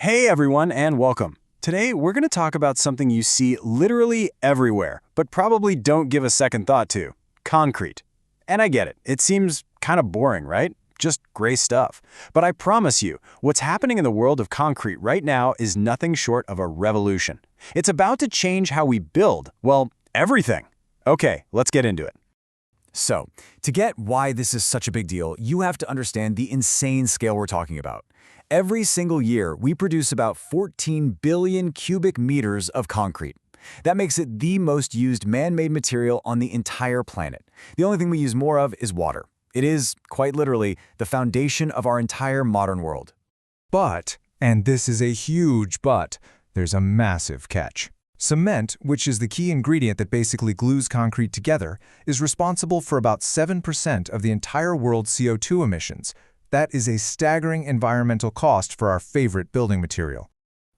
Hey everyone, and welcome. Today we're going to talk about something you see literally everywhere, but probably don't give a second thought to: concrete. And I get it, it seems kind of boring, right? Just gray stuff. But I promise you, what's happening in the world of concrete right now is nothing short of a revolution. It's about to change how we build, well, everything. Okay, let's get into it. So, to get why this is such a big deal, you have to understand the insane scale we're talking about. Every single year, we produce about 14 billion cubic meters of concrete. That makes it the most used man-made material on the entire planet. The only thing we use more of is water. It is, quite literally, the foundation of our entire modern world. But, and this is a huge but, there's a massive catch. Cement, which is the key ingredient that basically glues concrete together, is responsible for about 7% of the entire world's CO2 emissions. That is a staggering environmental cost for our favorite building material.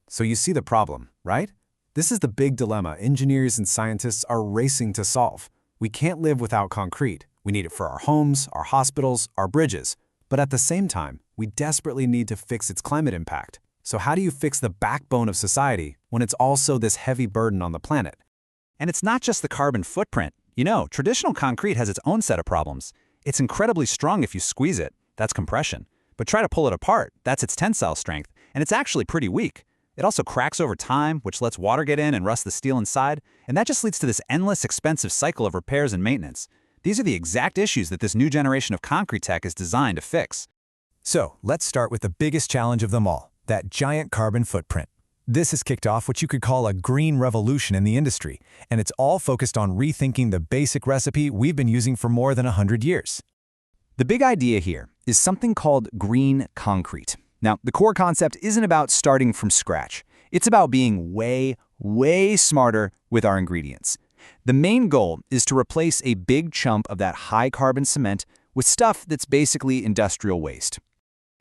So you see the problem, right? This is the big dilemma engineers and scientists are racing to solve. We can't live without concrete. We need it for our homes, our hospitals, our bridges. But at the same time, we desperately need to fix its climate impact. So how do you fix the backbone of society when it's also this heavy burden on the planet? And it's not just the carbon footprint. You know, traditional concrete has its own set of problems. It's incredibly strong if you squeeze it. That's compression. But try to pull it apart. That's its tensile strength. And it's actually pretty weak. It also cracks over time, which lets water get in and rust the steel inside. And that just leads to this endless, expensive cycle of repairs and maintenance. These are the exact issues that this new generation of concrete tech is designed to fix. So let's start with the biggest challenge of them all, that giant carbon footprint. This has kicked off what you could call a green revolution in the industry, and it's all focused on rethinking the basic recipe we've been using for more than 100 years. The big idea here is something called green concrete. Now, the core concept isn't about starting from scratch. It's about being way smarter with our ingredients. The main goal is to replace a big chunk of that high-carbon cement with stuff that's basically industrial waste.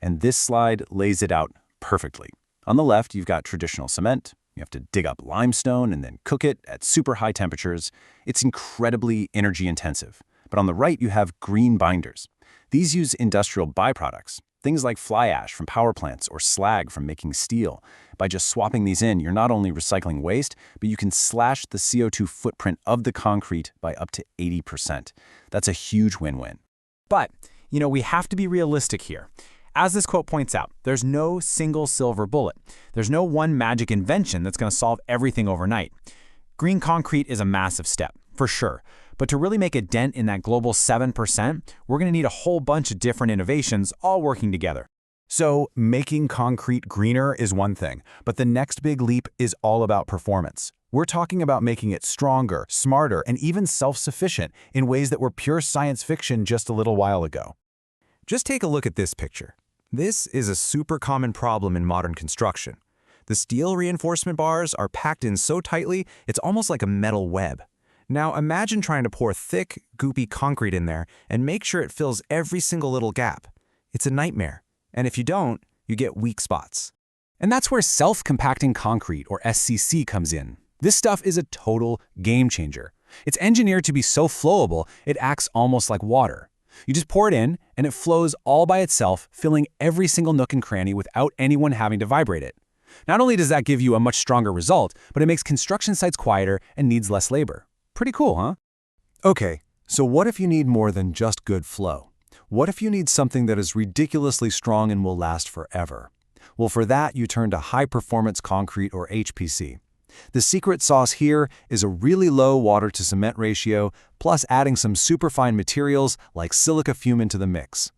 And this slide lays it out perfectly. On the left, you've got traditional cement. You have to dig up limestone and then cook it at super high temperatures. It's incredibly energy intensive. But on the right, you have green binders. These use industrial byproducts, things like fly ash from power plants or slag from making steel. By just swapping these in, you're not only recycling waste, but you can slash the CO2 footprint of the concrete by up to 80%. That's a huge win-win. But, you know, we have to be realistic here. As this quote points out, there's no single silver bullet. There's no one magic invention that's going to solve everything overnight. Green concrete is a massive step, for sure. But to really make a dent in that global 7%, we're going to need a whole bunch of different innovations all working together. So, making concrete greener is one thing, but the next big leap is all about performance. We're talking about making it stronger, smarter, and even self-sufficient in ways that were pure science fiction just a little while ago. Just take a look at this picture. This is a super common problem in modern construction. The steel reinforcement bars are packed in so tightly, it's almost like a metal web. Now imagine trying to pour thick, goopy concrete in there and make sure it fills every single little gap. It's a nightmare. And if you don't, you get weak spots. And that's where self-compacting concrete, or SCC, comes in. This stuff is a total game changer. It's engineered to be so flowable, it acts almost like water. You just pour it in, and it flows all by itself, filling every single nook and cranny without anyone having to vibrate it. Not only does that give you a much stronger result, but it makes construction sites quieter and needs less labor. Pretty cool, huh? Okay, so what if you need more than just good flow? What if you need something that is ridiculously strong and will last forever? Well, for that, you turn to high-performance concrete, or HPC. The secret sauce here is a really low water-to-cement ratio, plus adding some superfine materials like silica fume into the mix.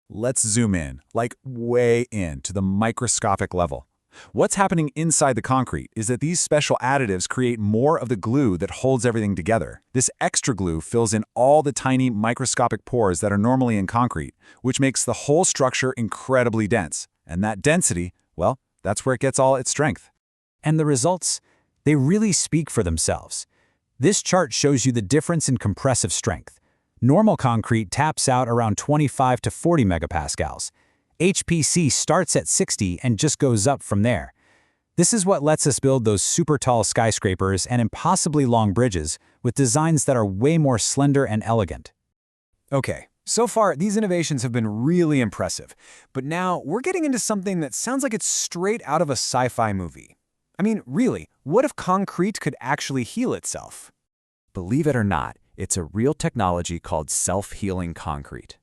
Let's zoom in, like way in, to the microscopic level. What's happening inside the concrete is that these special additives create more of the glue that holds everything together. This extra glue fills in all the tiny microscopic pores that are normally in concrete, which makes the whole structure incredibly dense. And that density, well, that's where it gets all its strength. And the results? They really speak for themselves. This chart shows you the difference in compressive strength. Normal concrete taps out around 25 to 40 megapascals. HPC starts at 60 and just goes up from there. This is what lets us build those super tall skyscrapers and impossibly long bridges with designs that are way more slender and elegant. Okay, So far, these innovations have been really impressive, but now we're getting into something that sounds like it's straight out of a sci-fi movie. I mean, really, what if concrete could actually heal itself? Believe it or not, it's a real technology called self-healing concrete.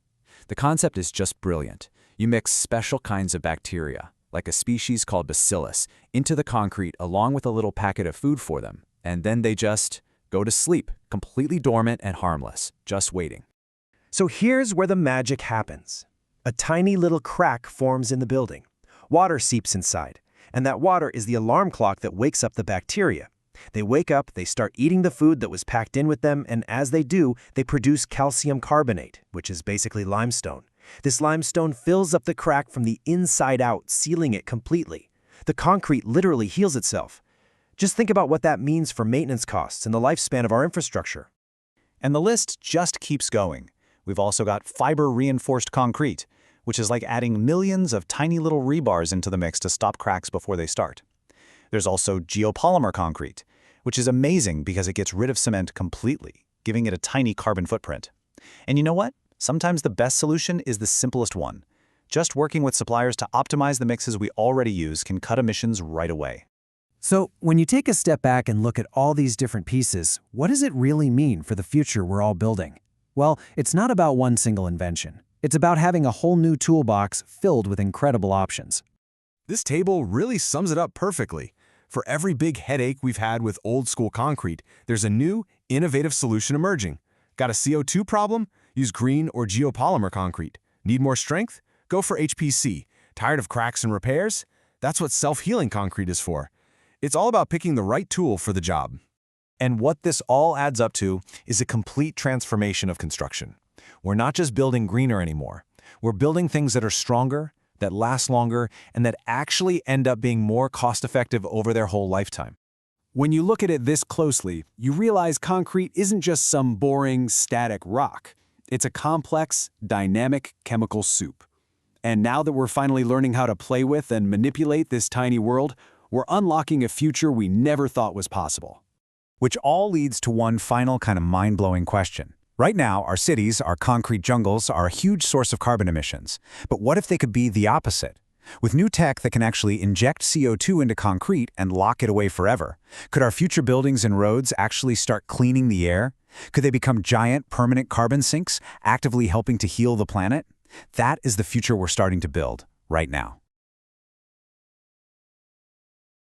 The concept is just brilliant. You mix special kinds of bacteria, like a species called bacillus, into the concrete along with a little packet of food for them, and then they just go to sleep, completely dormant and harmless, just waiting. So here's where the magic happens. A tiny little crack forms in the building. Water seeps inside, and that water is the alarm clock that wakes up the bacteria. They wake up, they start eating the food that was packed in with them, and as they do, they produce calcium carbonate, which is basically limestone. This limestone fills up the crack from the inside out, sealing it completely. The concrete literally heals itself. Just think about what that means for maintenance costs and the lifespan of our infrastructure. And the list just keeps going. We've also got fiber-reinforced concrete, which is like adding millions of tiny little rebars into the mix to stop cracks before they start. There's also geopolymer concrete, which is amazing because it gets rid of cement completely, giving it a tiny carbon footprint. And you know what? Sometimes the best solution is the simplest one. Just working with suppliers to optimize the mixes we already use can cut emissions right away. So, when you take a step back and look at all these different pieces, what does it really mean for the future we're all building? Well, it's not about one single invention. It's about having a whole new toolbox filled with incredible options. This table really sums it up perfectly. For every big headache we've had with old-school concrete, there's a new, innovative solution emerging. Got a CO2 problem? Use green or geopolymer concrete. Need more strength? Go for HPC. Tired of cracks and repairs? That's what self-healing concrete is for. It's all about picking the right tool for the job. And what this all adds up to is a complete transformation of construction. We're not just building greener anymore. We're building things that are stronger, that last longer, and that actually end up being more cost-effective over their whole lifetime. When you look at it this closely, you realize concrete isn't just some boring, static rock. It's a complex, dynamic chemical soup. And now that we're finally learning how to play with and manipulate this tiny world, we're unlocking a future we never thought was possible. Which all leads to one final kind of mind-blowing question. Right now, our cities, our concrete jungles, are a huge source of carbon emissions. But what if they could be the opposite? With new tech that can actually inject CO2 into concrete and lock it away forever, could our future buildings and roads actually start cleaning the air? Could they become giant, permanent carbon sinks, actively helping to heal the planet? That is the future we're starting to build right now.